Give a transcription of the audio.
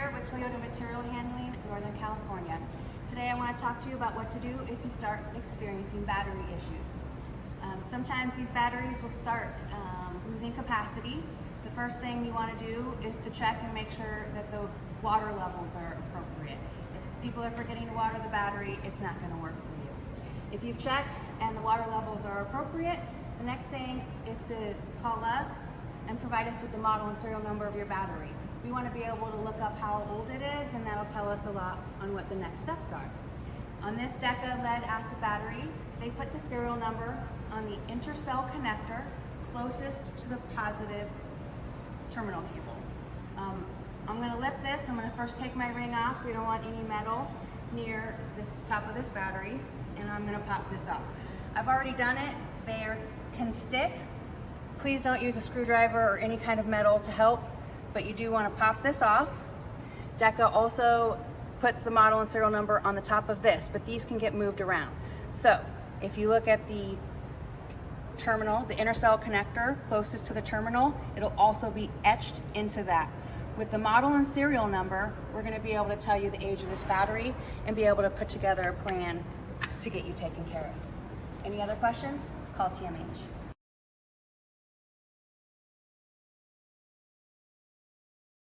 here with Toyota Material Handling, Northern California. Today I want to talk to you about what to do if you start experiencing battery issues. Sometimes these batteries will start losing capacity. The first thing you want to do is to check and make sure that the water levels are appropriate. If people are forgetting to water the battery, it's not going to work for you. If you've checked and the water levels are appropriate, the next thing is to call us and provide us with the model and serial number of your battery. We want to be able to look up how old it is, and that'll tell us a lot on what the next steps are. On this Deka lead acid battery, they put the serial number on the intercell connector closest to the positive terminal cable. I'm going to lift this. I'm going to first take my ring off. We don't want any metal near this top of this battery, and I'm going to pop this up. I've already done it. They can stick. Please don't use a screwdriver or any kind of metal to help, but you do want to pop this off. Deka also puts the model and serial number on the top of this, but these can get moved around. So if you look at the terminal, the intercell connector closest to the terminal, it'll also be etched into that. With the model and serial number, we're going to be able to tell you the age of this battery and be able to put together a plan to get you taken care of. Any other questions? Call TMH.